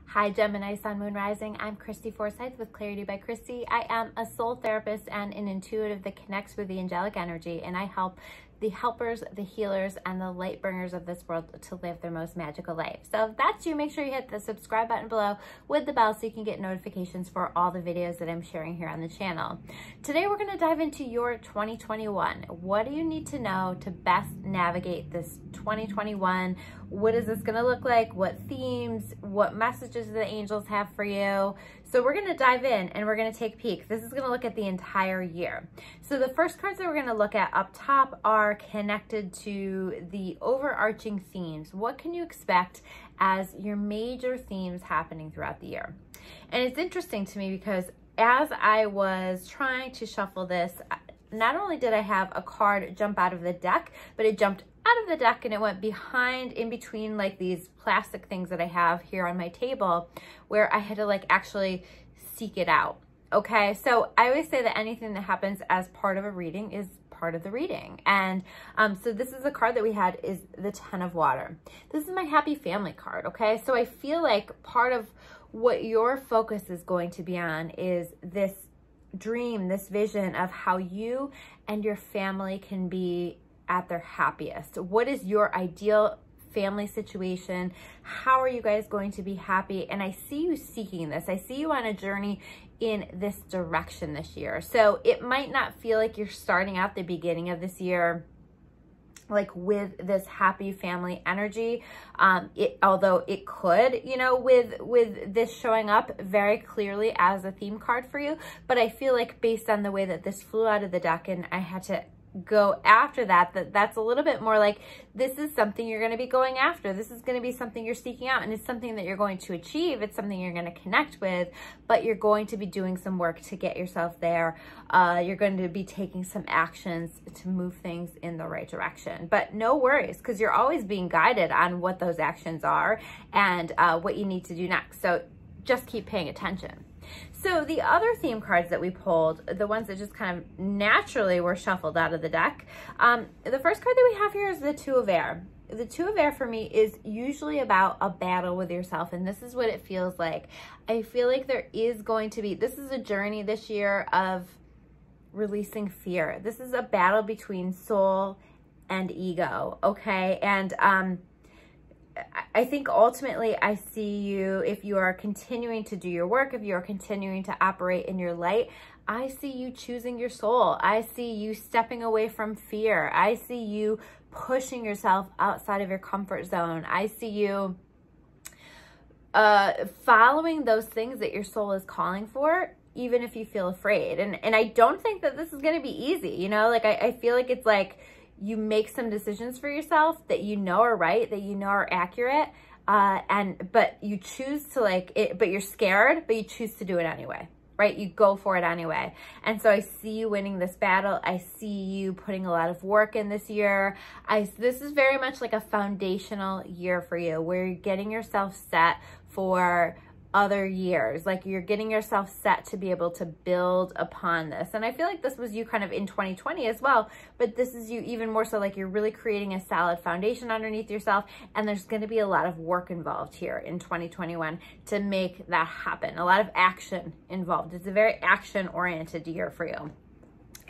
Hi Gemini, Sun, Moon, Rising. I'm Christy Forsyth with Clarity by Christy. I am a soul therapist and an intuitive that connects with the angelic energy, and I help the helpers, the healers, and the light bringers of this world to live their most magical life. So if that's you, make sure you hit the subscribe button below with the bell so you can get notifications for all the videos that I'm sharing here on the channel. Today we're going to dive into your 2021. What do you need to know to best navigate this 2021? What is this going to look like? What themes? What messages do the angels have for you? So we're going to dive in and we're going to take a peek. This is going to look at the entire year. So the first cards that we're going to look at up top are connected to the overarching themes. What can you expect as your major themes happening throughout the year? And it's interesting to me because as I was trying to shuffle this, not only did I have a card jump out of the deck, but it jumped out of the deck and it went behind in between like these plastic things that I have here on my table where I had to like actually seek it out. Okay, so I always say that anything that happens as part of a reading is part of the reading. And so this is a card that we had is the 10 of Water. This is my happy family card, okay? So I feel like part of what your focus is going to be on is this dream, this vision of how you and your family can be at their happiest. What is your ideal family situation? How are you guys going to be happy? And I see you seeking this. I see you on a journey in this direction this year. So it might not feel like you're starting out the beginning of this year like with this happy family energy, although it could, you know, with this showing up very clearly as a theme card for you. But I feel like based on the way that this flew out of the deck and I had to go after that's a little bit more like this is something you're going to be going after. This is going to be something you're seeking out, and it's something that you're going to achieve. It's something you're going to connect with, but you're going to be doing some work to get yourself there. You're going to be taking some actions to move things in the right direction. But no worries, because you're always being guided on what those actions are and what you need to do next. So just keep paying attention. So the other theme cards that we pulled, the ones that just kind of naturally were shuffled out of the deck, the first card that we have here is the Two of Air. The Two of Air for me is usually about a battle with yourself, and this is what it feels like. I feel like there is going to be, this is a journey this year of releasing fear. This is a battle between soul and ego, okay? And I think ultimately I see you, if you are continuing to do your work, if you are continuing to operate in your light, I see you choosing your soul. I see you stepping away from fear. I see you pushing yourself outside of your comfort zone. I see you following those things that your soul is calling for, even if you feel afraid. And I don't think that this is going to be easy. You know, like I feel like it's like, you make some decisions for yourself that you know are right, that you know are accurate, but you choose to like it, but you're scared, but you choose to do it anyway, right? You go for it anyway. And so I see you winning this battle. I see you putting a lot of work in this year. This is very much like a foundational year for you, where you're getting yourself set for other years, like you're getting yourself set to be able to build upon this. And I feel like this was you kind of in 2020 as well, but this is you even more so, like you're really creating a solid foundation underneath yourself, and there's going to be a lot of work involved here in 2021 to make that happen. A lot of action involved. It's a very action-oriented year for you.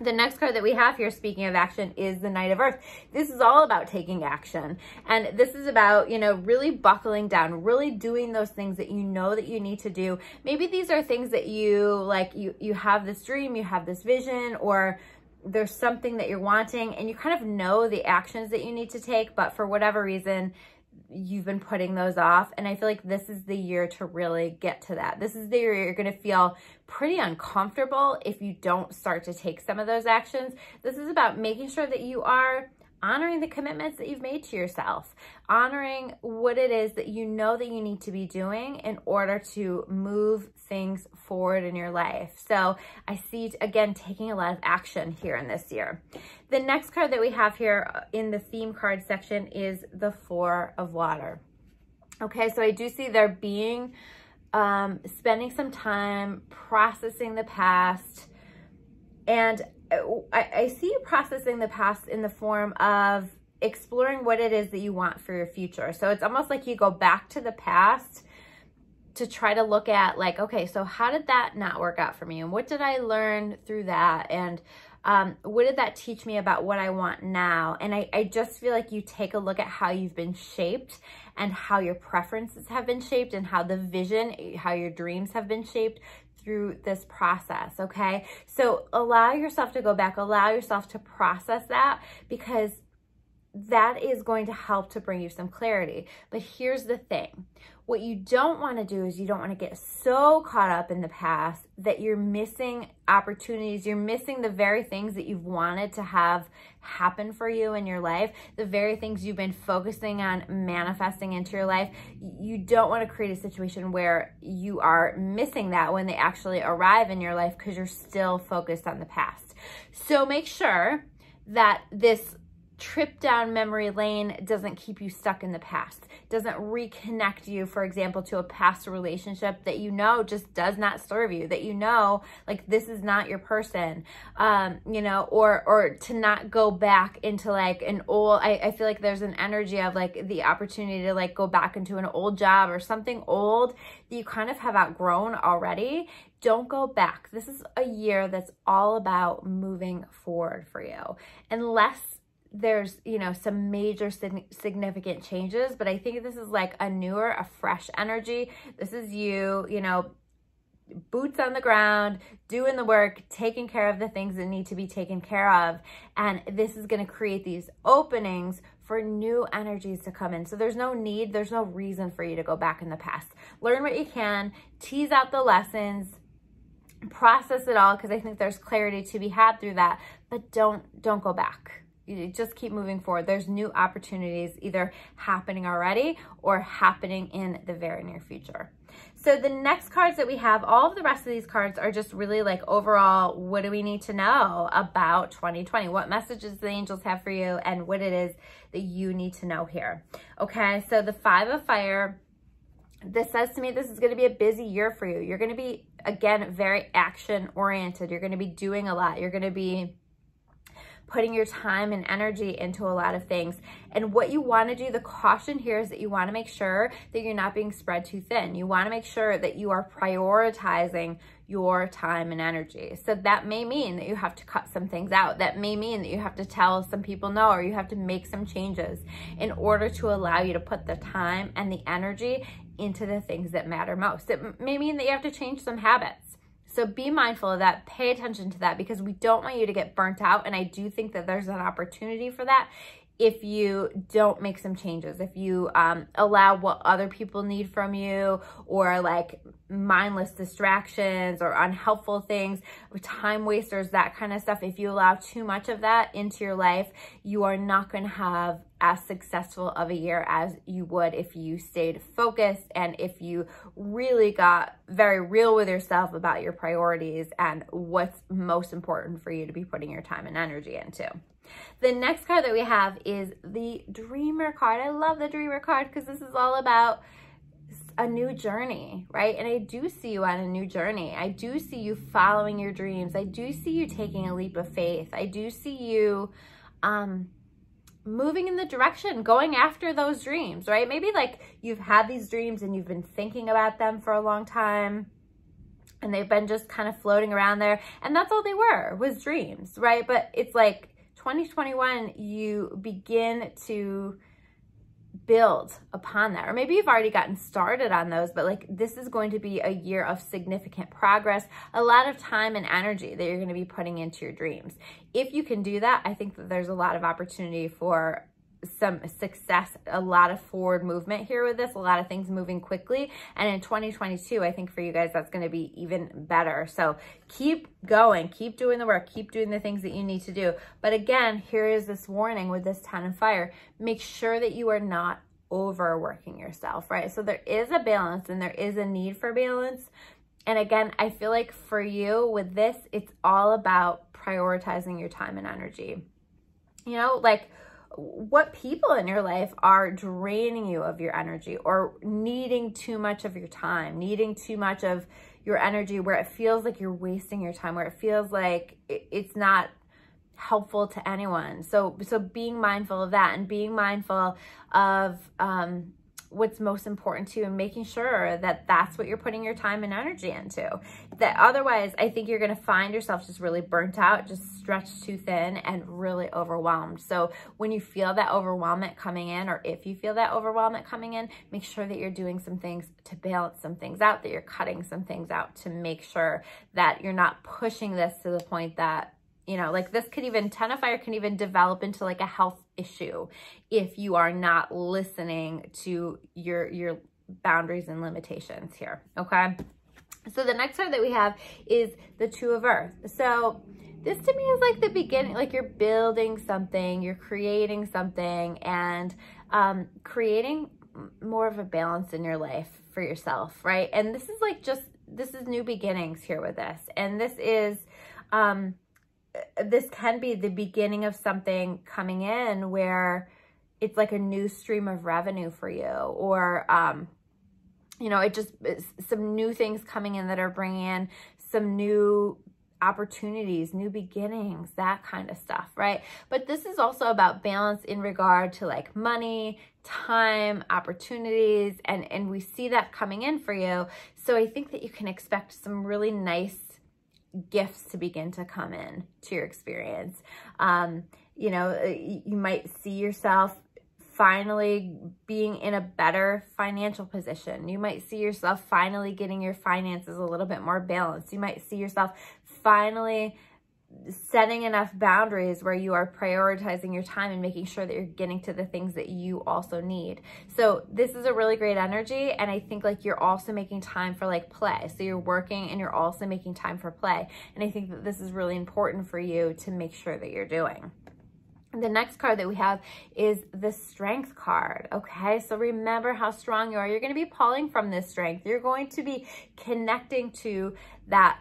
The next card that we have here, speaking of action, is the Knight of Earth. This is all about taking action. And this is about, you know, really buckling down, really doing those things that you know that you need to do. Maybe these are things that you, like, you have this dream, you have this vision, or there's something that you're wanting, and you kind of know the actions that you need to take, but for whatever reason, you've been putting those off. And I feel like this is the year to really get to that. This is the year you're going to feel pretty uncomfortable if you don't start to take some of those actions. This is about making sure that you are honoring the commitments that you've made to yourself, honoring what it is that you know that you need to be doing in order to move things forward in your life. So I see, again, taking a lot of action here in this year. The next card that we have here in the theme card section is the Four of Water. Okay, so I do see there being, spending some time processing the past, and I see you processing the past in the form of exploring what it is that you want for your future. So it's almost like you go back to the past to try to look at like, okay, so how did that not work out for me? And what did I learn through that? And what did that teach me about what I want now? And I just feel like you take a look at how you've been shaped and how your preferences have been shaped and how the vision, how your dreams have been shaped through this process, okay? So allow yourself to go back, allow yourself to process that, because that is going to help to bring you some clarity. But here's the thing. What you don't want to do is you don't want to get so caught up in the past that you're missing opportunities. You're missing the very things that you've wanted to have happen for you in your life, the very things you've been focusing on manifesting into your life. You don't want to create a situation where you are missing that when they actually arrive in your life because you're still focused on the past. So make sure that this trip down memory lane doesn't keep you stuck in the past, doesn't reconnect you, for example, to a past relationship that you know just does not serve you, that you know, like, this is not your person, you know, or to not go back into like an old, I feel like there's an energy of like the opportunity to like go back into an old job or something old that you kind of have outgrown already. Don't go back. This is a year that's all about moving forward for you, unless there's, you know, some major significant changes. But I think this is like a newer, a fresh energy. This is you, you know, boots on the ground, doing the work, taking care of the things that need to be taken care of. And this is going to create these openings for new energies to come in. So there's no need, there's no reason for you to go back in the past. Learn what you can, tease out the lessons, process it all, because I think there's clarity to be had through that, but don't go back. You just keep moving forward. There's new opportunities either happening already or happening in the very near future. So the next cards that we have, all of the rest of these cards are just really like overall, what do we need to know about 2020? What messages the angels have for you and what it is that you need to know here. Okay, so the Five of Fire, this says to me this is going to be a busy year for you. You're going to be, again, very action oriented. You're going to be doing a lot. You're going to be putting your time and energy into a lot of things. And what you want to do, the caution here is that you want to make sure that you're not being spread too thin. You want to make sure that you are prioritizing your time and energy. So that may mean that you have to cut some things out. That may mean that you have to tell some people no, or you have to make some changes in order to allow you to put the time and the energy into the things that matter most. It may mean that you have to change some habits. So be mindful of that, pay attention to that, because we don't want you to get burnt out. And I do think that there's an opportunity for that if you don't make some changes, if you allow what other people need from you, or like mindless distractions or unhelpful things, or time wasters, that kind of stuff. If you allow too much of that into your life, you are not going to have as successful of a year as you would if you stayed focused and if you really got very real with yourself about your priorities and what's most important for you to be putting your time and energy into. The next card that we have is the Dreamer card. I love the Dreamer card because this is all about a new journey, right? And I do see you on a new journey. I do see you following your dreams. I do see you taking a leap of faith. I do see you moving in the direction, going after those dreams, right? Maybe like you've had these dreams and you've been thinking about them for a long time, and they've been just kind of floating around there, and that's all they were, was dreams, right? But it's like 2021, you begin to build upon that, or maybe you've already gotten started on those, but like this is going to be a year of significant progress, a lot of time and energy that you're going to be putting into your dreams. If you can do that, I think that there's a lot of opportunity for some success, a lot of forward movement here with this, a lot of things moving quickly. And in 2022, I think for you guys, that's going to be even better. So keep going, keep doing the work, keep doing the things that you need to do. But again, here is this warning with this 10 of Fire. Make sure that you are not overworking yourself, right? So there is a balance and there is a need for balance. And again, I feel like for you with this, it's all about prioritizing your time and energy. You know, like, what people in your life are draining you of your energy or needing too much of your time, needing too much of your energy, where it feels like you're wasting your time, where it feels like it's not helpful to anyone. So being mindful of that, and being mindful of what's most important to you, and making sure that that's what you're putting your time and energy into. That otherwise, I think you're going to find yourself just really burnt out, just stretched too thin, and really overwhelmed. So when you feel that overwhelmment coming in, or if you feel that overwhelmment coming in, make sure that you're doing some things to balance some things out, that you're cutting some things out to make sure that you're not pushing this to the point that, you know, like this could even, 10 of fire can even develop into like a health issue if you are not listening to your boundaries and limitations here, okay? So the next card that we have is the Two of Earth. So this to me is like the beginning, like you're building something, you're creating something, and creating more of a balance in your life for yourself, right? And this is like this is new beginnings here with this. And this is, this can be the beginning of something coming in where it's like a new stream of revenue for you, or, you know, it's some new things coming in that are bringing in some new opportunities, new beginnings, that kind of stuff, right? But this is also about balance in regard to like money, time, opportunities, and we see that coming in for you. So I think that you can expect some really nice gifts to begin to come in to your experience. You know, you might see yourself finally being in a better financial position. You might see yourself finally getting your finances a little bit more balanced. You might see yourself finally setting enough boundaries where you are prioritizing your time and making sure that you're getting to the things that you also need. So this is a really great energy. And I think like you're also making time for like play. So you're working and you're also making time for play. And I think that this is really important for you to make sure that you're doing. The next card that we have is the Strength card, okay? So remember how strong you are. You're going to be pulling from this strength. You're going to be connecting to that,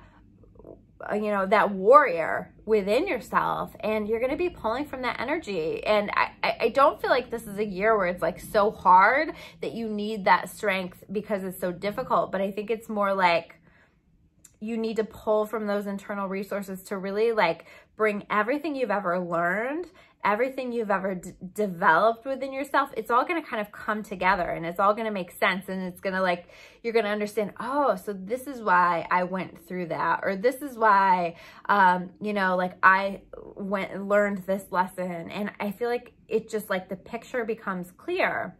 you know, that warrior within yourself, and you're going to be pulling from that energy. And I don't feel like this is a year where it's like so hard that you need that strength because it's so difficult, but I think it's more like you need to pull from those internal resources to really like bring everything you've ever learned, everything you've ever developed within yourself. It's all going to kind of come together, and it's all going to make sense. And it's going to like, you're going to understand, oh, so this is why I went through that. Or this is why, you know, like I went and learned this lesson. And I feel like it just like the picture becomes clear,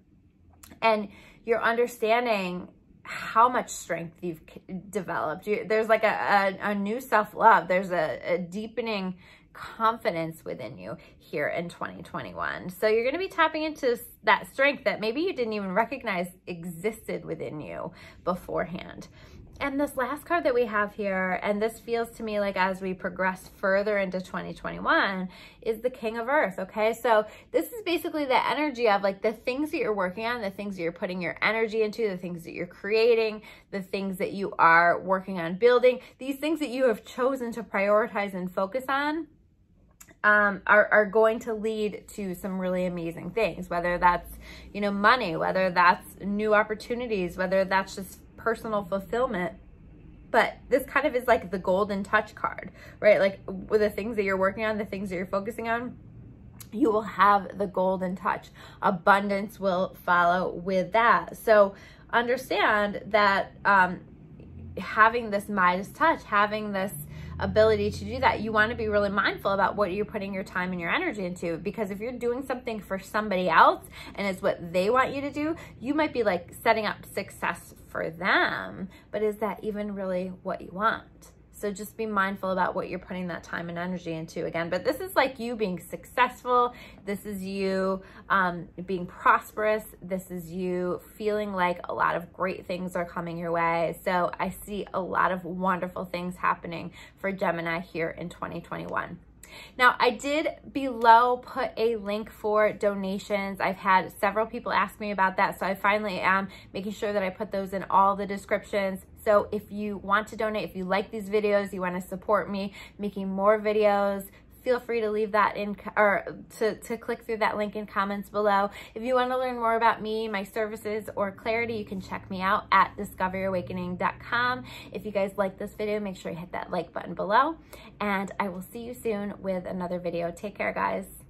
and you're understanding how much strength you've developed. There's like a new self-love. There's a deepening confidence within you here in 2021. So you're going to be tapping into that strength that maybe you didn't even recognize existed within you beforehand. And this last card that we have here, and this feels to me like as we progress further into 2021, is the King of Earth, okay? So this is basically the energy of like the things that you're working on, the things that you're putting your energy into, the things that you're creating, the things that you are working on building, these things that you have chosen to prioritize and focus on. Are going to lead to some really amazing things, whether that's, you know, money, whether that's new opportunities, whether that's just personal fulfillment. But this kind of is like the golden touch card, right? Like with the things that you're working on, the things that you're focusing on, you will have the golden touch. Abundance will follow with that. So understand that having this Midas touch, having this ability to do that, you want to be really mindful about what you're putting your time and your energy into, because if you're doing something for somebody else and it's what they want you to do, you might be like setting up success for them, but is that even really what you want? So just be mindful about what you're putting that time and energy into again. But this is like you being successful. This is you being prosperous. This is you feeling like a lot of great things are coming your way. So I see a lot of wonderful things happening for Gemini here in 2021. Now, I did below put a link for donations. I've had several people ask me about that, so I finally am making sure that I put those in all the descriptions. So if you want to donate, if you like these videos, you want to support me making more videos, feel free to leave that in, or to click through that link in comments below. If you want to learn more about me, my services, or clarity, you can check me out at discoveryourawakening.com. If you guys like this video, make sure you hit that like button below, and I will see you soon with another video. Take care, guys.